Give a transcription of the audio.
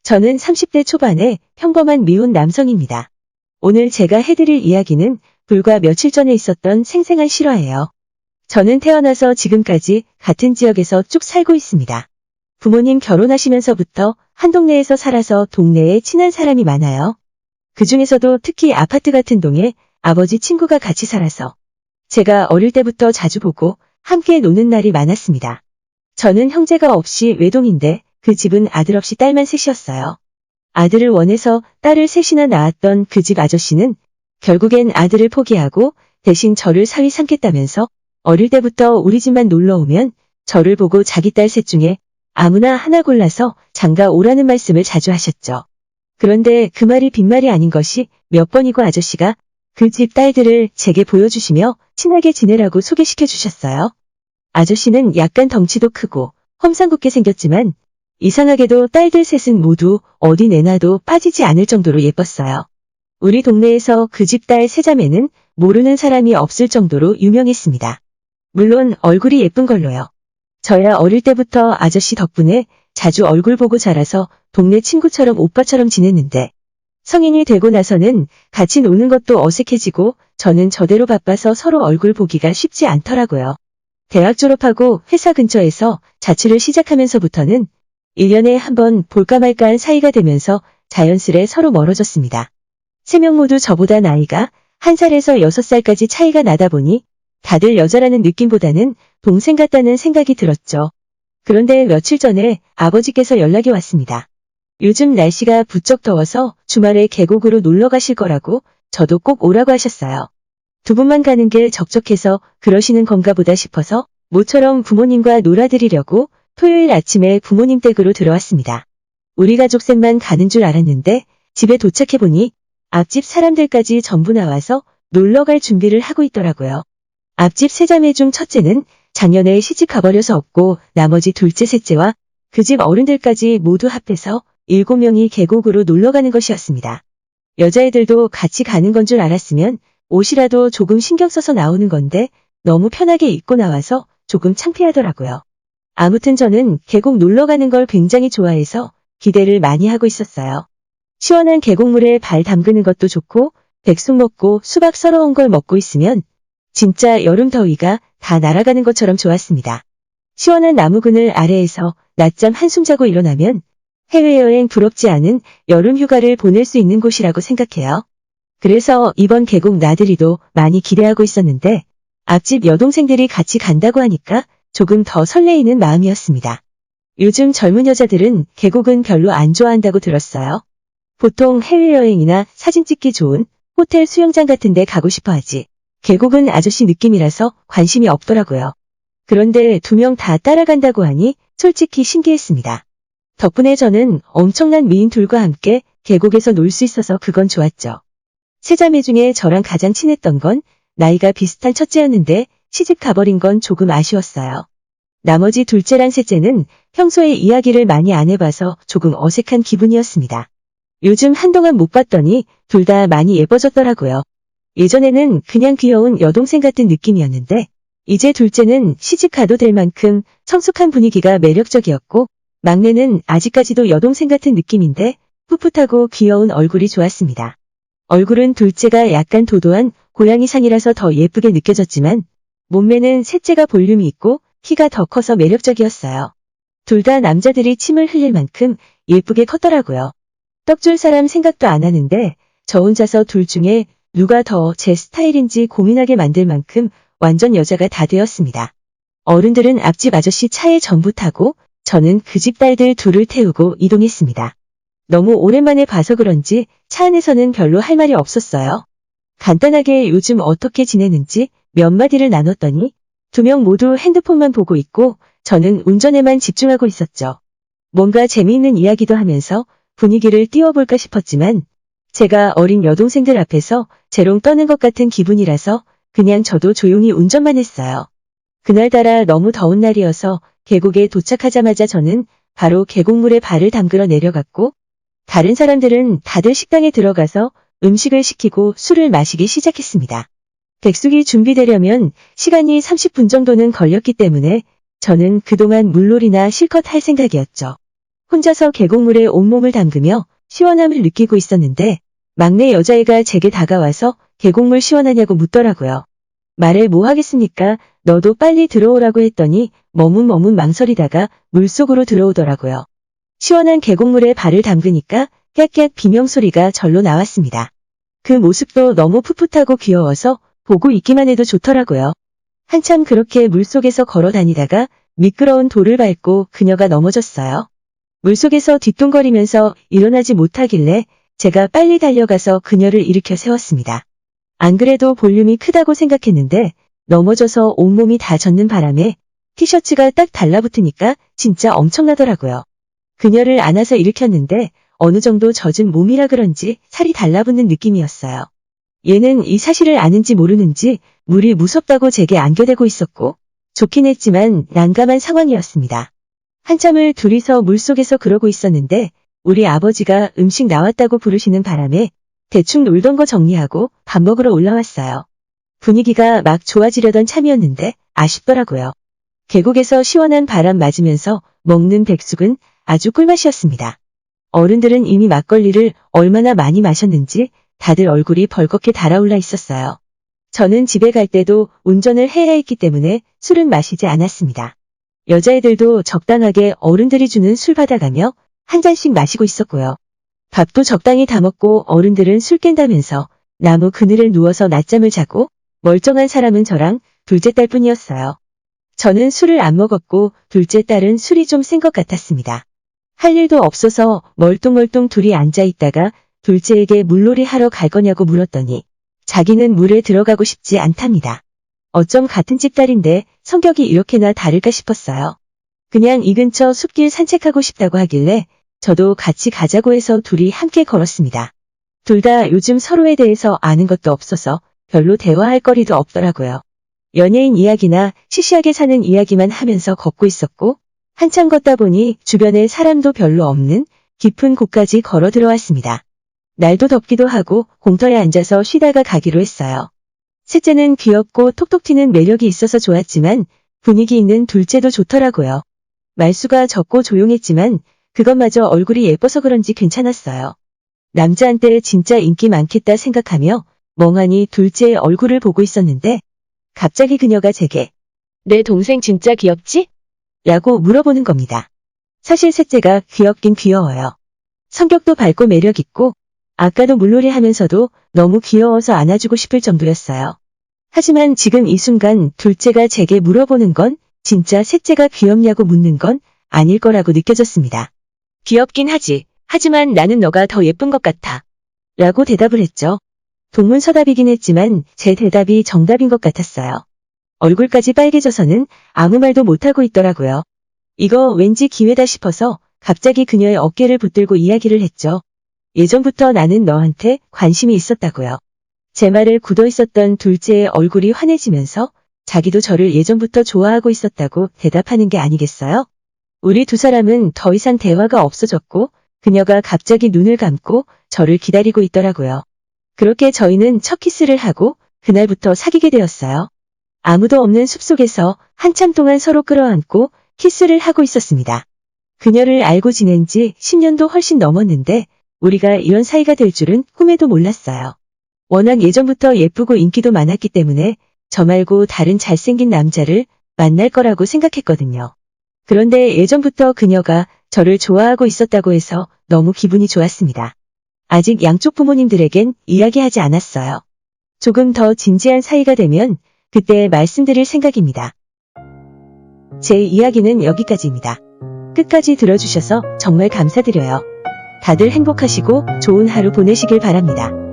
저는 30대 초반의 평범한 미혼 남성입니다. 오늘 제가 해드릴 이야기는 불과 며칠 전에 있었던 생생한 실화예요. 저는 태어나서 지금까지 같은 지역에서 쭉 살고 있습니다. 부모님 결혼하시면서부터 한 동네에서 살아서 동네에 친한 사람이 많아요. 그 중에서도 특히 아파트 같은 동에 아버지 친구가 같이 살아서 제가 어릴 때부터 자주 보고 함께 노는 날이 많았습니다. 저는 형제가 없이 외동인데 그 집은 아들 없이 딸만 셋이었어요. 아들을 원해서 딸을 셋이나 낳았던 그 집 아저씨는 결국엔 아들을 포기하고 대신 저를 사위 삼겠다면서 어릴 때부터 우리 집만 놀러 오면 저를 보고 자기 딸 셋 중에 아무나 하나 골라서 장가 오라는 말씀을 자주 하셨죠. 그런데 그 말이 빈말이 아닌 것이 몇 번이고 아저씨가 그 집 딸들을 제게 보여주시며 친하게 지내라고 소개시켜 주셨어요. 아저씨는 약간 덩치도 크고 험상궂게 생겼지만 이상하게도 딸들 셋은 모두 어디 내놔도 빠지지 않을 정도로 예뻤어요. 우리 동네에서 그 집 딸 세 자매는 모르는 사람이 없을 정도로 유명했습니다. 물론 얼굴이 예쁜 걸로요. 저야 어릴 때부터 아저씨 덕분에 자주 얼굴 보고 자라서 동네 친구처럼 오빠처럼 지냈는데 성인이 되고 나서는 같이 노는 것도 어색해지고 저는 저대로 바빠서 서로 얼굴 보기가 쉽지 않더라고요. 대학 졸업하고 회사 근처에서 자취를 시작하면서부터는 1년에 한 번 볼까 말까한 사이가 되면서 자연스레 서로 멀어졌습니다. 3명 모두 저보다 나이가 1살에서 6살까지 차이가 나다 보니 다들 여자라는 느낌보다는 동생 같다는 생각이 들었죠. 그런데 며칠 전에 아버지께서 연락이 왔습니다. 요즘 날씨가 부쩍 더워서 주말에 계곡으로 놀러 가실 거라고 저도 꼭 오라고 하셨어요. 두 분만 가는 게 적적해서 그러시는 건가 보다 싶어서 모처럼 부모님과 놀아드리려고 토요일 아침에 부모님 댁으로 들어왔습니다. 우리 가족 셋만 가는 줄 알았는데 집에 도착해보니 앞집 사람들까지 전부 나와서 놀러 갈 준비를 하고 있더라고요. 앞집 세 자매 중 첫째는 작년에 시집 가버려서 없고 나머지 둘째, 셋째와 그 집 어른들까지 모두 합해서 7명이 계곡으로 놀러 가는 것이었습니다. 여자애들도 같이 가는 건 줄 알았으면 옷이라도 조금 신경 써서 나오는 건데 너무 편하게 입고 나와서 조금 창피하더라고요. 아무튼 저는 계곡 놀러 가는 걸 굉장히 좋아해서 기대를 많이 하고 있었어요. 시원한 계곡물에 발 담그는 것도 좋고 백숙 먹고 수박 썰어온 걸 먹고 있으면 진짜 여름 더위가 다 날아가는 것처럼 좋았습니다. 시원한 나무 그늘 아래에서 낮잠 한숨 자고 일어나면 해외여행 부럽지 않은 여름 휴가를 보낼 수 있는 곳이라고 생각해요. 그래서 이번 계곡 나들이도 많이 기대하고 있었는데 앞집 여동생들이 같이 간다고 하니까 조금 더 설레이는 마음이었습니다. 요즘 젊은 여자들은 계곡은 별로 안 좋아한다고 들었어요. 보통 해외여행이나 사진 찍기 좋은 호텔 수영장 같은 데 가고 싶어 하지. 계곡은 아저씨 느낌이라서 관심이 없더라고요. 그런데 2명 다 따라간다고 하니 솔직히 신기했습니다. 덕분에 저는 엄청난 미인 둘과 함께 계곡에서 놀 수 있어서 그건 좋았죠. 세 자매 중에 저랑 가장 친했던 건 나이가 비슷한 첫째였는데 시집 가버린 건 조금 아쉬웠어요. 나머지 둘째랑 셋째는 평소에 이야기를 많이 안 해봐서 조금 어색한 기분이었습니다. 요즘 한동안 못 봤더니 둘 다 많이 예뻐졌더라고요. 예전에는 그냥 귀여운 여동생 같은 느낌이었는데 이제 둘째는 시집 가도 될 만큼 성숙한 분위기가 매력적이었고 막내는 아직까지도 여동생 같은 느낌인데 풋풋하고 귀여운 얼굴이 좋았습니다. 얼굴은 둘째가 약간 도도한 고양이상이라서 더 예쁘게 느껴졌지만 몸매는 셋째가 볼륨이 있고 키가 더 커서 매력적이었어요. 둘 다 남자들이 침을 흘릴 만큼 예쁘게 컸더라고요. 떡줄 사람 생각도 안 하는데 저 혼자서 둘 중에 누가 더 제 스타일인지 고민하게 만들 만큼 완전 여자가 다 되었습니다. 어른들은 앞집 아저씨 차에 전부 타고 저는 그 집 딸들 둘을 태우고 이동했습니다. 너무 오랜만에 봐서 그런지 차 안에서는 별로 할 말이 없었어요. 간단하게 요즘 어떻게 지내는지 몇 마디를 나눴더니 2명 모두 핸드폰만 보고 있고 저는 운전에만 집중하고 있었죠. 뭔가 재미있는 이야기도 하면서 분위기를 띄워볼까 싶었지만 제가 어린 여동생들 앞에서 재롱 떠는 것 같은 기분이라서 그냥 저도 조용히 운전만 했어요. 그날따라 너무 더운 날이어서 계곡에 도착하자마자 저는 바로 계곡물에 발을 담그러 내려갔고 다른 사람들은 다들 식당에 들어가서 음식을 시키고 술을 마시기 시작했습니다. 백숙이 준비되려면 시간이 30분 정도는 걸렸기 때문에 저는 그동안 물놀이나 실컷 할 생각이었죠. 혼자서 계곡물에 온몸을 담그며 시원함을 느끼고 있었는데 막내 여자애가 제게 다가와서 계곡물 시원하냐고 묻더라고요. 말을 뭐 하겠습니까? 너도 빨리 들어오라고 했더니 머문머문 망설이다가 물속으로 들어오더라고요. 시원한 계곡물에 발을 담그니까 깨끗 비명소리가 절로 나왔습니다. 그 모습도 너무 풋풋하고 귀여워서 보고 있기만 해도 좋더라고요. 한참 그렇게 물속에서 걸어 다니다가 미끄러운 돌을 밟고 그녀가 넘어졌어요. 물속에서 뒤뚱거리면서 일어나지 못하길래 제가 빨리 달려가서 그녀를 일으켜 세웠습니다. 안 그래도 볼륨이 크다고 생각했는데 넘어져서 온몸이 다 젖는 바람에 티셔츠가 딱 달라붙으니까 진짜 엄청나더라고요. 그녀를 안아서 일으켰는데 어느 정도 젖은 몸이라 그런지 살이 달라붙는 느낌이었어요. 얘는 이 사실을 아는지 모르는지 물이 무섭다고 제게 안겨대고 있었고 좋긴 했지만 난감한 상황이었습니다. 한참을 둘이서 물속에서 그러고 있었는데 우리 아버지가 음식 나왔다고 부르시는 바람에 대충 놀던 거 정리하고 밥 먹으러 올라왔어요. 분위기가 막 좋아지려던 참이었는데 아쉽더라고요. 계곡에서 시원한 바람 맞으면서 먹는 백숙은 아주 꿀맛이었습니다. 어른들은 이미 막걸리를 얼마나 많이 마셨는지 다들 얼굴이 벌겋게 달아올라 있었어요. 저는 집에 갈 때도 운전을 해야 했기 때문에 술은 마시지 않았습니다. 여자애들도 적당하게 어른들이 주는 술 받아가며 한 잔씩 마시고 있었고요. 밥도 적당히 다 먹고 어른들은 술 깬다면서 나무 그늘에 누워서 낮잠을 자고 멀쩡한 사람은 저랑 둘째 딸뿐이었어요. 저는 술을 안 먹었고 둘째 딸은 술이 좀 센 것 같았습니다. 할 일도 없어서 멀뚱멀뚱 둘이 앉아있다가 둘째에게 물놀이 하러 갈 거냐고 물었더니 자기는 물에 들어가고 싶지 않답니다. 어쩜 같은 집 딸인데 성격이 이렇게나 다를까 싶었어요. 그냥 이 근처 숲길 산책하고 싶다고 하길래 저도 같이 가자고 해서 둘이 함께 걸었습니다. 둘 다 요즘 서로에 대해서 아는 것도 없어서 별로 대화할 거리도 없더라고요. 연예인 이야기나 시시하게 사는 이야기만 하면서 걷고 있었고 한참 걷다 보니 주변에 사람도 별로 없는 깊은 곳까지 걸어 들어왔습니다. 날도 덥기도 하고 공터에 앉아서 쉬다가 가기로 했어요. 셋째는 귀엽고 톡톡 튀는 매력이 있어서 좋았지만 분위기 있는 둘째도 좋더라고요. 말수가 적고 조용했지만 그것마저 얼굴이 예뻐서 그런지 괜찮았어요. 남자한테 진짜 인기 많겠다 생각하며 멍하니 둘째의 얼굴을 보고 있었는데 갑자기 그녀가 제게 내 동생 진짜 귀엽지? 라고 물어보는 겁니다. 사실 셋째가 귀엽긴 귀여워요. 성격도 밝고 매력있고 아까도 물놀이 하면서도 너무 귀여워서 안아주고 싶을 정도였어요. 하지만 지금 이 순간 둘째가 제게 물어보는 건 진짜 셋째가 귀엽냐고 묻는 건 아닐 거라고 느껴졌습니다. 귀엽긴 하지. 하지만 나는 너가 더 예쁜 것 같아. 라고 대답을 했죠. 동문서답이긴 했지만 제 대답이 정답인 것 같았어요. 얼굴까지 빨개져서는 아무 말도 못하고 있더라고요. 이거 왠지 기회다 싶어서 갑자기 그녀의 어깨를 붙들고 이야기를 했죠. 예전부터 나는 너한테 관심이 있었다고요. 제 말을 굳어 있었던 둘째의 얼굴이 환해지면서 자기도 저를 예전부터 좋아하고 있었다고 대답하는 게 아니겠어요? 우리 두 사람은 더 이상 대화가 없어졌고 그녀가 갑자기 눈을 감고 저를 기다리고 있더라고요. 그렇게 저희는 첫 키스를 하고 그날부터 사귀게 되었어요. 아무도 없는 숲속에서 한참 동안 서로 끌어안고 키스를 하고 있었습니다. 그녀를 알고 지낸 지 10년도 훨씬 넘었는데 우리가 이런 사이가 될 줄은 꿈에도 몰랐어요. 워낙 예전부터 예쁘고 인기도 많았기 때문에 저 말고 다른 잘생긴 남자를 만날 거라고 생각했거든요. 그런데 예전부터 그녀가 저를 좋아하고 있었다고 해서 너무 기분이 좋았습니다. 아직 양쪽 부모님들에겐 이야기하지 않았어요. 조금 더 진지한 사이가 되면 그때 말씀드릴 생각입니다. 제 이야기는 여기까지입니다. 끝까지 들어주셔서 정말 감사드려요. 다들 행복하시고 좋은 하루 보내시길 바랍니다.